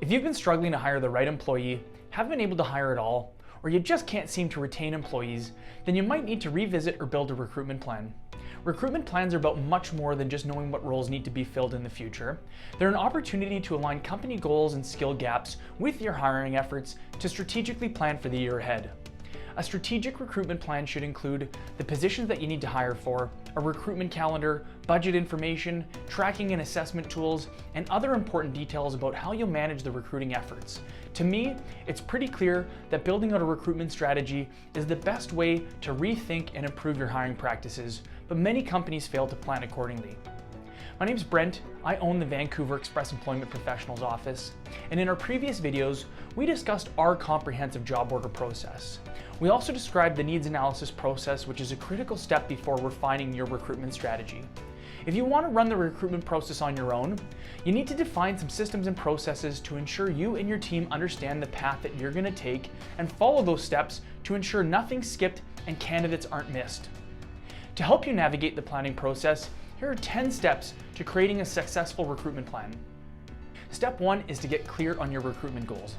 If you've been struggling to hire the right employee, haven't been able to hire at all, or you just can't seem to retain employees, then you might need to revisit or build a recruitment plan. Recruitment plans are about much more than just knowing what roles need to be filled in the future. They're an opportunity to align company goals and skill gaps with your hiring efforts to strategically plan for the year ahead. A strategic recruitment plan should include the positions that you need to hire for, a recruitment calendar, budget information, tracking and assessment tools, and other important details about how you'll manage the recruiting efforts. To me, it's pretty clear that building out a recruitment strategy is the best way to rethink and improve your hiring practices, but many companies fail to plan accordingly. My name's Brent, I own the Vancouver Express Employment Professionals office, and in our previous videos, we discussed our comprehensive job order process. We also described the needs analysis process, which is a critical step before refining your recruitment strategy. If you want to run the recruitment process on your own, you need to define some systems and processes to ensure you and your team understand the path that you're going to take and follow those steps to ensure nothing's skipped and candidates aren't missed. To help you navigate the planning process, here are 10 steps to creating a successful recruitment plan. Step 1 is to get clear on your recruitment goals.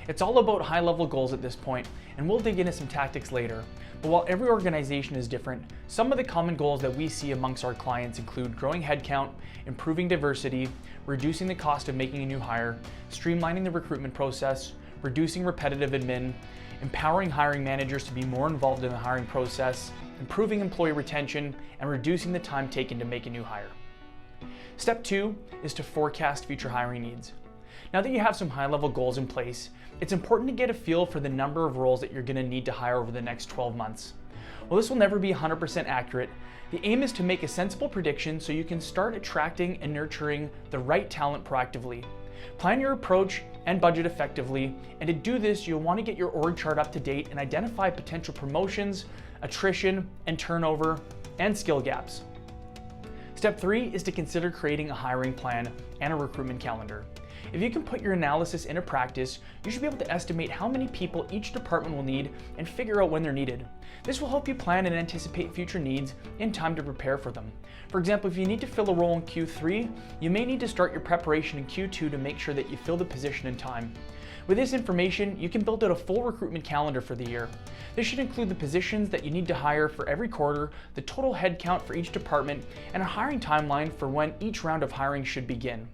It's all about high-level goals at this point, and we'll dig into some tactics later. But while every organization is different, some of the common goals that we see amongst our clients include growing headcount, improving diversity, reducing the cost of making a new hire, streamlining the recruitment process, reducing repetitive admin, empowering hiring managers to be more involved in the hiring process, improving employee retention, and reducing the time taken to make a new hire. Step 2 is to forecast future hiring needs. Now that you have some high-level goals in place, it's important to get a feel for the number of roles that you're going to need to hire over the next 12 months. While this will never be 100% accurate, the aim is to make a sensible prediction so you can start attracting and nurturing the right talent proactively. Plan your approach and budget effectively, and to do this, you'll want to get your org chart up to date and identify potential promotions, attrition and turnover, and skill gaps. Step 3 is to consider creating a hiring plan and a recruitment calendar. If you can put your analysis into practice, you should be able to estimate how many people each department will need and figure out when they're needed. This will help you plan and anticipate future needs in time to prepare for them. For example, if you need to fill a role in Q3, you may need to start your preparation in Q2 to make sure that you fill the position in time. With this information, you can build out a full recruitment calendar for the year. This should include the positions that you need to hire for every quarter, the total headcount for each department, and a hiring timeline for when each round of hiring should begin.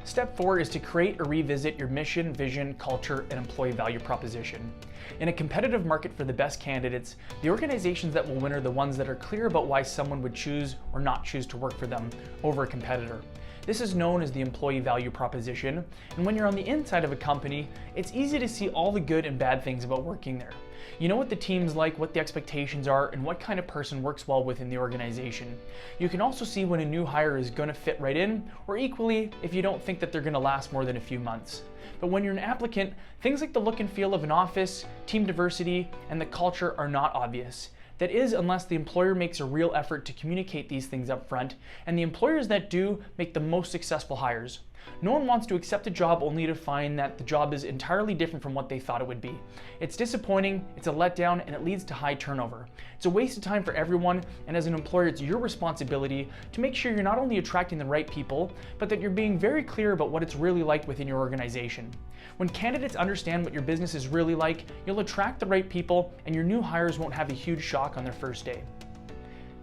Step 4 is to create or revisit your mission, vision, culture, and employee value proposition. In a competitive market for the best candidates, the organizations that will win are the ones that are clear about why someone would choose or not choose to work for them over a competitor. This is known as the employee value proposition, and when you're on the inside of a company, it's easy to see all the good and bad things about working there. You know what the team's like, what the expectations are, and what kind of person works well within the organization. You can also see when a new hire is going to fit right in, or equally, if you don't think that they're going to last more than a few months. But when you're an applicant, things like the look and feel of an office, team diversity, and the culture are not obvious. That is, unless the employer makes a real effort to communicate these things up front, and the employers that do make the most successful hires. No one wants to accept a job only to find that the job is entirely different from what they thought it would be. It's disappointing, it's a letdown, and it leads to high turnover. It's a waste of time for everyone, and as an employer, it's your responsibility to make sure you're not only attracting the right people, but that you're being very clear about what it's really like within your organization. When candidates understand what your business is really like, you'll attract the right people, and your new hires won't have a huge shock on their first day.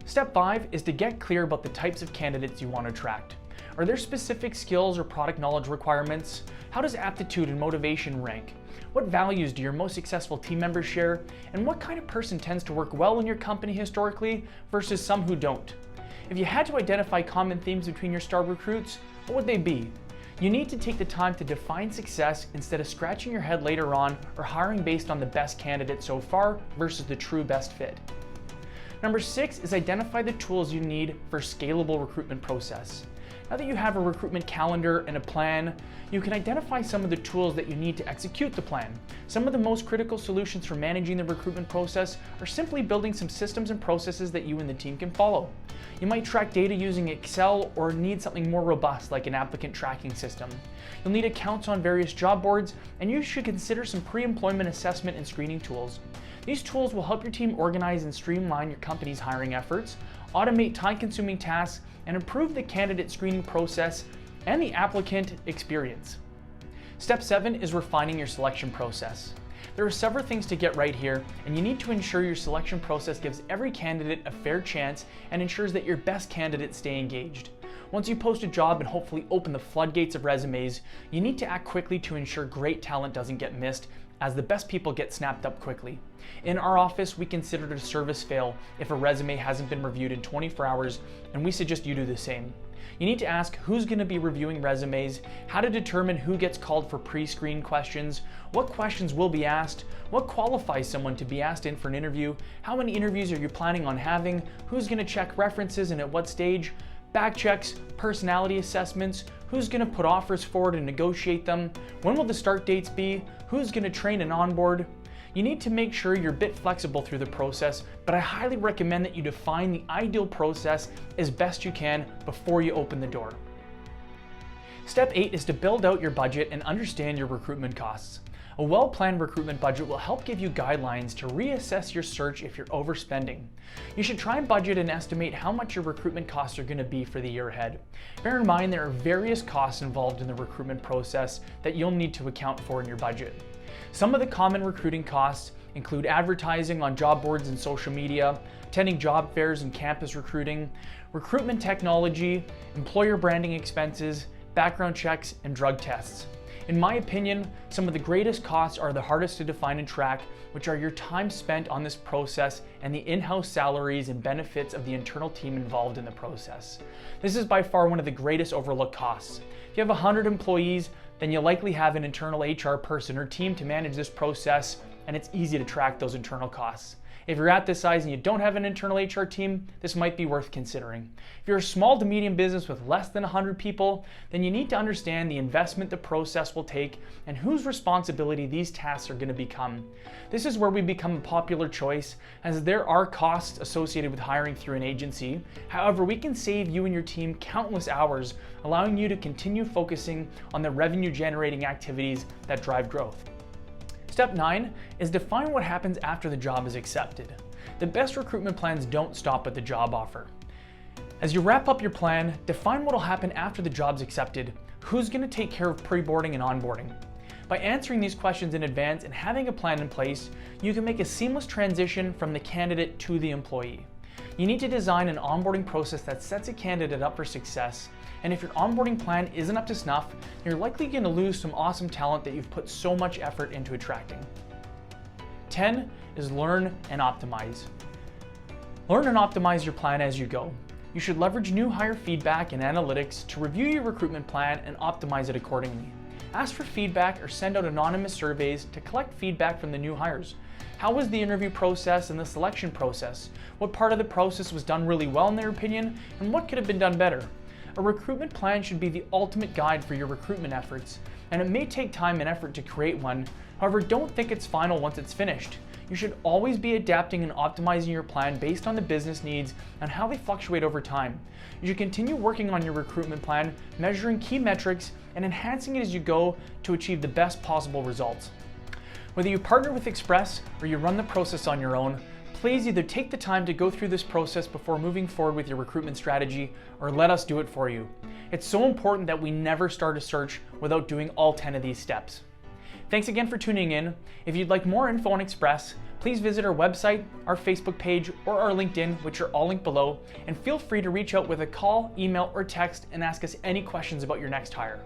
Step 5 is to get clear about the types of candidates you want to attract. Are there specific skills or product knowledge requirements? How does aptitude and motivation rank? What values do your most successful team members share? And what kind of person tends to work well in your company historically versus some who don't? If you had to identify common themes between your star recruits, what would they be? You need to take the time to define success instead of scratching your head later on or hiring based on the best candidate so far versus the true best fit. Number 6 is identify the tools you need for scalable recruitment process. Now that you have a recruitment calendar and a plan, you can identify some of the tools that you need to execute the plan. Some of the most critical solutions for managing the recruitment process are simply building some systems and processes that you and the team can follow. You might track data using Excel or need something more robust like an applicant tracking system. You'll need accounts on various job boards, and you should consider some pre-employment assessment and screening tools. These tools will help your team organize and streamline your company's hiring efforts, automate time-consuming tasks, and improve the candidate screening process and the applicant experience. Step 7 is refining your selection process. There are several things to get right here, and you need to ensure your selection process gives every candidate a fair chance and ensures that your best candidates stay engaged. Once you post a job and hopefully open the floodgates of resumes, you need to act quickly to ensure great talent doesn't get missed, as the best people get snapped up quickly. In our office, we consider it a service fail if a resume hasn't been reviewed in 24 hours, and we suggest you do the same. You need to ask who's going to be reviewing resumes, how to determine who gets called for pre-screen questions, what questions will be asked, what qualifies someone to be asked in for an interview, how many interviews are you planning on having, who's going to check references and at what stage, back checks, personality assessments, who's going to put offers forward and negotiate them, when will the start dates be, who's going to train and onboard. You need to make sure you're a bit flexible through the process, but I highly recommend that you define the ideal process as best you can before you open the door. Step 8 is to build out your budget and understand your recruitment costs. A well-planned recruitment budget will help give you guidelines to reassess your search if you're overspending. You should try and budget and estimate how much your recruitment costs are going to be for the year ahead. Bear in mind there are various costs involved in the recruitment process that you'll need to account for in your budget. Some of the common recruiting costs include advertising on job boards and social media, attending job fairs and campus recruiting, recruitment technology, employer branding expenses, background checks, and drug tests. In my opinion, some of the greatest costs are the hardest to define and track, which are your time spent on this process and the in-house salaries and benefits of the internal team involved in the process. This is by far one of the greatest overlooked costs. If you have 100 employees, then you likely have an internal HR person or team to manage this process, and it's easy to track those internal costs. If you're at this size and you don't have an internal HR team, this might be worth considering. If you're a small to medium business with less than 100 people, then you need to understand the investment the process will take and whose responsibility these tasks are going to become. This is where we become a popular choice, as there are costs associated with hiring through an agency. However, we can save you and your team countless hours, allowing you to continue focusing on the revenue generating activities that drive growth. Step 9 is define what happens after the job is accepted. The best recruitment plans don't stop at the job offer. As you wrap up your plan, define what will happen after the job's accepted, who's going to take care of pre-boarding and onboarding. By answering these questions in advance and having a plan in place, you can make a seamless transition from the candidate to the employee. You need to design an onboarding process that sets a candidate up for success, and if your onboarding plan isn't up to snuff, you're likely going to lose some awesome talent that you've put so much effort into attracting. 10 is learn and optimize. Learn and optimize your plan as you go. You should leverage new hire feedback and analytics to review your recruitment plan and optimize it accordingly. Ask for feedback or send out anonymous surveys to collect feedback from the new hires. How was the interview process and the selection process? What part of the process was done really well in their opinion, and what could have been done better? A recruitment plan should be the ultimate guide for your recruitment efforts, and it may take time and effort to create one. However, don't think it's final once it's finished. You should always be adapting and optimizing your plan based on the business needs and how they fluctuate over time. You should continue working on your recruitment plan, measuring key metrics, and enhancing it as you go to achieve the best possible results. Whether you partner with Express or you run the process on your own, please either take the time to go through this process before moving forward with your recruitment strategy, or let us do it for you. It's so important that we never start a search without doing all 10 of these steps. Thanks again for tuning in. If you'd like more info on Express, please visit our website, our Facebook page, or our LinkedIn, which are all linked below, and feel free to reach out with a call, email, or text and ask us any questions about your next hire.